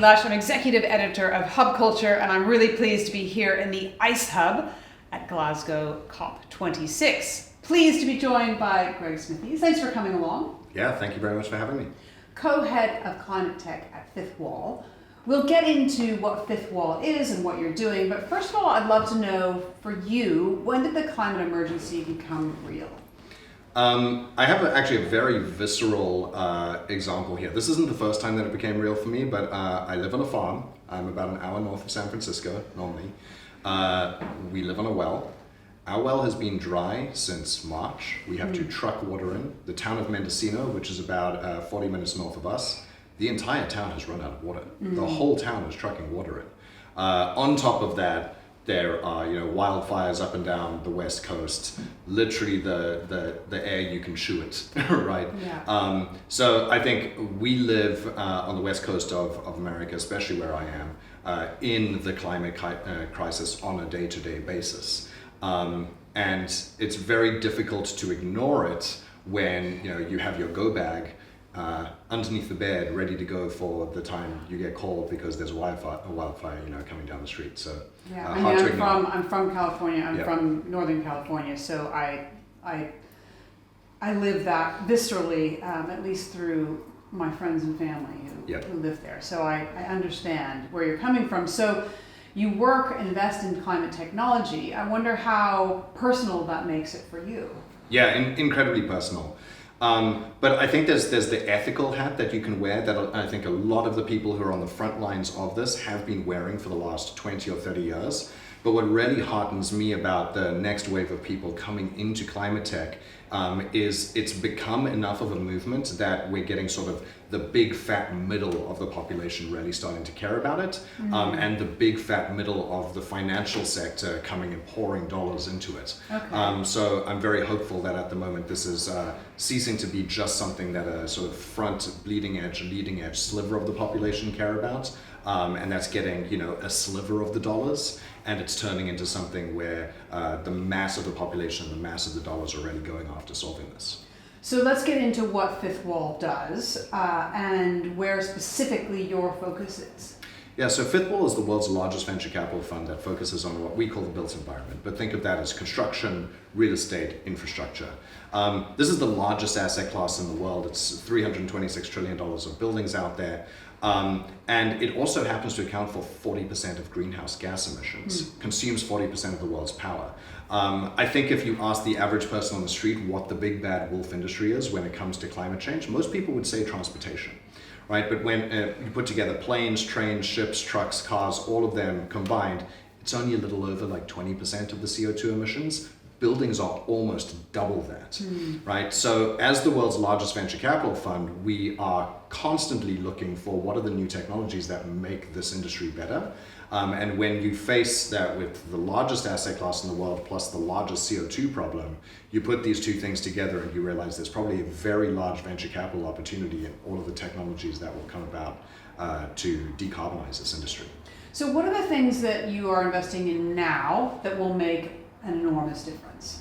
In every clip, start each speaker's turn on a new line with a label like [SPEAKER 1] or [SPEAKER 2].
[SPEAKER 1] Lush. I'm executive editor of Hub Culture, and I'm really pleased to be here in the Ice Hub at Glasgow COP26. Pleased to be joined by Greg Smithies. Thanks for coming along.
[SPEAKER 2] Yeah, thank you very much for having me.
[SPEAKER 1] Co-head of climatetech at Fifth Wall. We'll get into what Fifth Wall is and what you're doing, but first of all, I'd love to know, for you, when did the climate emergency become real?
[SPEAKER 2] I have actually a very visceral example here. This isn't the first time that it became real for me, but I live on a farm. I'm about an hour north of San Francisco, normally. We live on a well. Our well has been dry since March. We have to truck water in. The town of Mendocino, which is about 40 minutes north of us, the entire town has run out of water. The whole town is trucking water in. On top of that, there are wildfires up and down the west coast. Literally, the air, you can chew it, right?
[SPEAKER 1] Yeah.
[SPEAKER 2] So I think we live on the west coast of America, especially where I am, in the climate crisis on a day-to-day basis. And it's very difficult to ignore it when you have your go bag underneath the bed, ready to go for the time you get called because there's a wildfire coming down the street. So
[SPEAKER 1] yeah, I'm from California. I'm from Northern California, so I live that viscerally, at least through my friends and family who live there. So I understand where you're coming from. So you work and invest in climate technology. I wonder how personal that makes it for you.
[SPEAKER 2] Yeah, incredibly personal. But I think there's the ethical hat that you can wear that I think a lot of the people who are on the front lines of this have been wearing for the last 20 or 30 years. But what really heartens me about the next wave of people coming into climate tech is it's become enough of a movement that we're getting sort of the big fat middle of the population really starting to care about it, and the big fat middle of the financial sector coming and pouring dollars into it.
[SPEAKER 1] Okay.
[SPEAKER 2] So I'm very hopeful that at the moment this is ceasing to be just something that a sort of front leading edge sliver of the population care about, and that's getting a sliver of the dollars, and it's turning into something where the mass of the population, the mass of the dollars are really going after solving this.
[SPEAKER 1] So let's get into what Fifth Wall does and where specifically your focus is.
[SPEAKER 2] Yeah, so Fifth Wall is the world's largest venture capital fund that focuses on what we call the built environment, but think of that as construction, real estate, infrastructure. This is the largest asset class in the world. It's $326 trillion of buildings out there. And it also happens to account for 40% of greenhouse gas emissions, consumes 40% of the world's power. I think if you ask the average person on the street what the big bad wolf industry is when it comes to climate change, most people would say transportation, right? But when you put together planes, trains, ships, trucks, cars, all of them combined, it's only a little over like 20% of the CO2 emissions. Buildings are almost double that, right? So as the world's largest venture capital fund, we are constantly looking for what are the new technologies that make this industry better. And when you face that with the largest asset class in the world plus the largest CO2 problem, you put these two things together and you realize there's probably a very large venture capital opportunity in all of the technologies that will come about to decarbonize this industry.
[SPEAKER 1] So what are the things that you are investing in now that will make an enormous difference?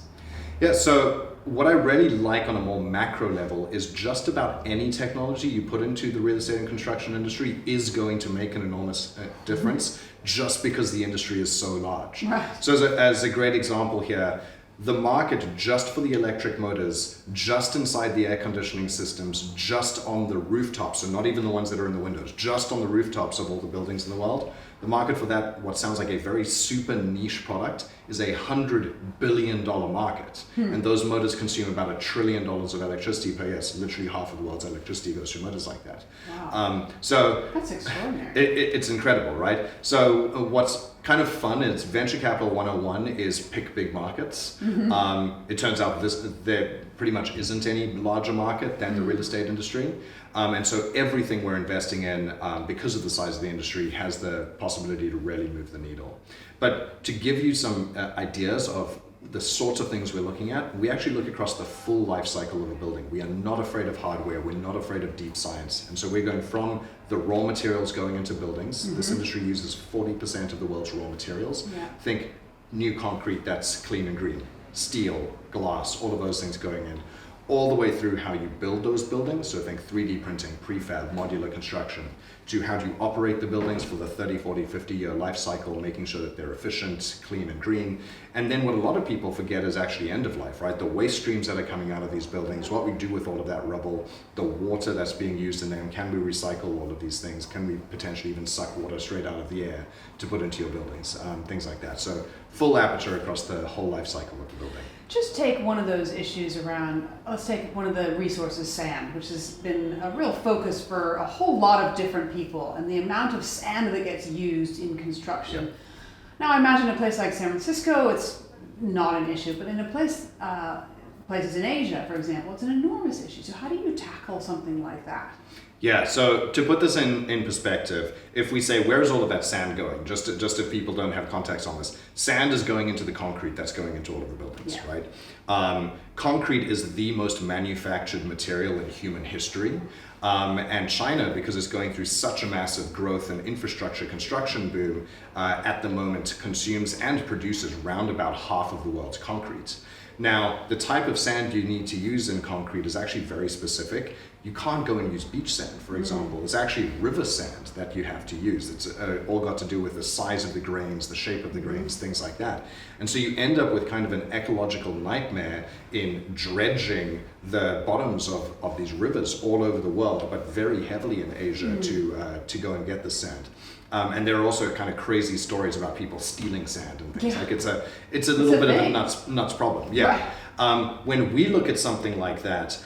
[SPEAKER 2] Yeah, so what I really like on a more macro level is just about any technology you put into the real estate and construction industry is going to make an enormous difference just because the industry is so large.
[SPEAKER 1] Right.
[SPEAKER 2] So as a great example here, the market just for the electric motors, just inside the air conditioning systems, just on the rooftops, and not even the ones that are in the windows, just on the rooftops of all the buildings in the world, the market for that, what sounds like a very super niche product, is $100 billion market. And those motors consume about $1 trillion of electricity per year. So literally half of the world's electricity goes through motors like that.
[SPEAKER 1] Wow.
[SPEAKER 2] So
[SPEAKER 1] that's extraordinary.
[SPEAKER 2] It's incredible, right? So what's kind of fun is venture capital 101 is pick big markets. It turns out there pretty much isn't any larger market than the real estate industry. And so everything we're investing in, because of the size of the industry, has the possibility to really move the needle. But to give you some ideas of the sorts of things we're looking at, we actually look across the full life cycle of a building. We are not afraid of hardware. We're not afraid of deep science. And so we're going from the raw materials going into buildings. This industry uses 40% of the world's raw materials. Think new concrete that's clean and green, steel, glass, all of those things going in, all the way through how you build those buildings. So think 3D printing, prefab, modular construction, to how do you operate the buildings for the 30, 40, 50-year life cycle, making sure that they're efficient, clean, and green. And then what a lot of people forget is actually end of life, right? The waste streams that are coming out of these buildings, what we do with all of that rubble, the water that's being used in them, can we recycle all of these things? Can we potentially even suck water straight out of the air to put into your buildings? Things like that. So full aperture across the whole life cycle of the building.
[SPEAKER 1] Just take one of those issues around, let's take one of the resources, sand, which has been a real focus for a whole lot of different people, and the amount of sand that gets used in construction.
[SPEAKER 2] Yep.
[SPEAKER 1] Now I imagine a place like San Francisco, it's not an issue, but in a places in Asia, for example, it's an enormous issue. So how do you tackle something like that?
[SPEAKER 2] Yeah, so to put this in perspective, if we say, where is all of that sand going? Just if people don't have context on this, sand is going into the concrete that's going into all of the buildings, right? Concrete is the most manufactured material in human history. And China, because it's going through such a massive growth and infrastructure construction boom, at the moment consumes and produces round about half of the world's concrete. Now, the type of sand you need to use in concrete is actually very specific. You can't go and use beach sand, for example. It's actually river sand that you have to use. It's all got to do with the size of the grains, the shape of the grains, things like that. And so you end up with kind of an ecological nightmare in dredging the bottoms of these rivers all over the world, but very heavily in Asia to go and get the sand. And there are also kind of crazy stories about people stealing sand and things. Like it's a little bit of a nuts problem. Yeah. Right. When we look at something like that,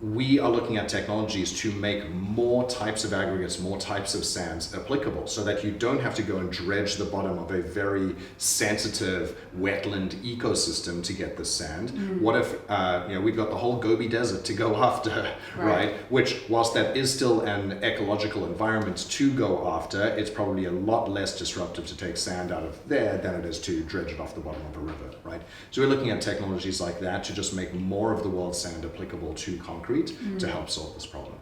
[SPEAKER 2] we are looking at technologies to make more types of aggregates, more types of sands applicable, so that you don't have to go and dredge the bottom of a very sensitive wetland ecosystem to get the sand. What if we've got the whole Gobi Desert to go after, right? Which, whilst that is still an ecological environment to go after, it's probably a lot less disruptive to take sand out of there than it is to dredge it off the bottom of a river, right? So we're looking at technologies like that to just make more of the world's sand applicable to concrete to help solve this problem.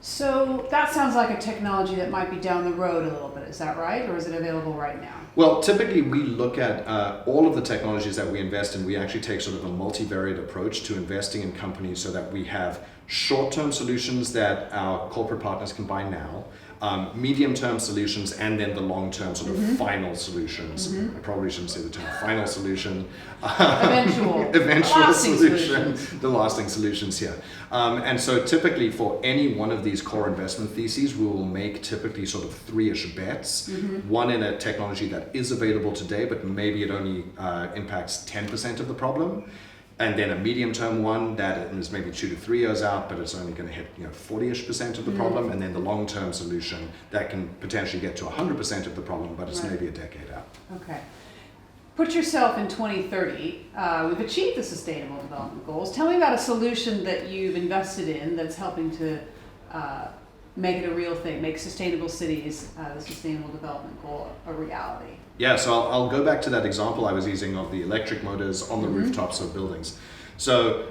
[SPEAKER 1] So that sounds like a technology that might be down the road a little bit, is that right? Or is it available right now?
[SPEAKER 2] Well, typically we look at all of the technologies that we invest in. We actually take sort of a multivariate approach to investing in companies so that we have short-term solutions that our corporate partners can buy now, medium-term solutions, and then the long-term sort of final solutions. I probably shouldn't say the term final solution. Eventual solution, the lasting solutions here. And so typically for any one of these core investment theses, we will make typically sort of 3-ish bets. One in a technology that is available today, but maybe it only impacts 10% of the problem. And then a medium-term one that is maybe 2 to 3 years out, but it's only going to hit 40-ish% of the problem. And then the long-term solution that can potentially get to 100% of the problem, but it's maybe a decade out.
[SPEAKER 1] Okay. Put yourself in 2030. We've achieved the Sustainable Development Goals. Tell me about a solution that you've invested in that's helping to make it a real thing, make sustainable cities, the Sustainable Development Goal, a reality.
[SPEAKER 2] Yeah, so I'll go back to that example I was using of the electric motors on the rooftops of buildings. So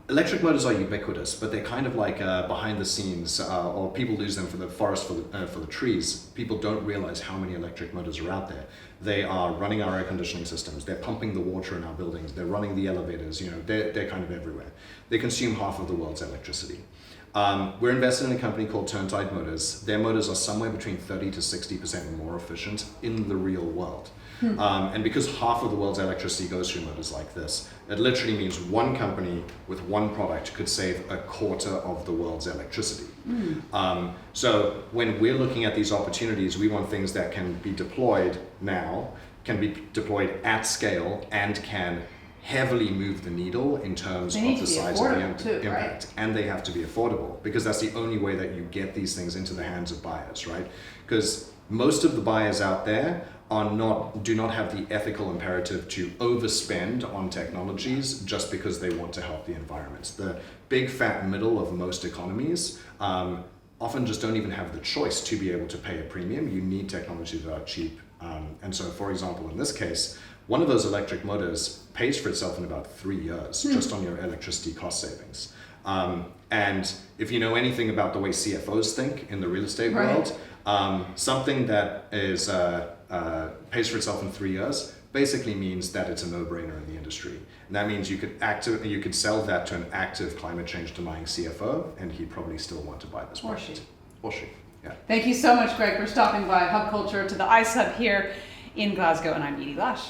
[SPEAKER 2] electric motors are ubiquitous, but they're kind of like behind the scenes, or people lose them for the forest, for the trees. People don't realize how many electric motors are out there. They are running our air conditioning systems. They're pumping the water in our buildings. They're running the elevators. They're kind of everywhere. They consume half of the world's electricity. We're invested in a company called Turntide Motors. Their motors are somewhere between 30 to 60% more efficient in the real world. And because half of the world's electricity goes through motors like this, it literally means one company with one product could save a quarter of the world's electricity. So when we're looking at these opportunities, we want things that can be deployed now, can be deployed at scale, and can heavily move the needle in terms of the size of the impact. Right? And they have to be affordable, because that's the only way that you get these things into the hands of buyers, right? Because most of the buyers out there do not have the ethical imperative to overspend on technologies just because they want to help the environment. The big fat middle of most economies often just don't even have the choice to be able to pay a premium. You need technologies that are cheap. And so, for example, in this case, one of those electric motors pays for itself in about 3 years just on your electricity cost savings. And if you know anything about the way CFOs think in the real estate world, something that is pays for itself in 3 years basically means that it's a no-brainer in the industry. And that means you could sell that to an active climate change denying CFO, and he'd probably still want to buy this product. Or she. Yeah.
[SPEAKER 1] Thank you so much, Greg, for stopping by Hub Culture to the ICE Hub here in Glasgow, and I'm Edie Lush.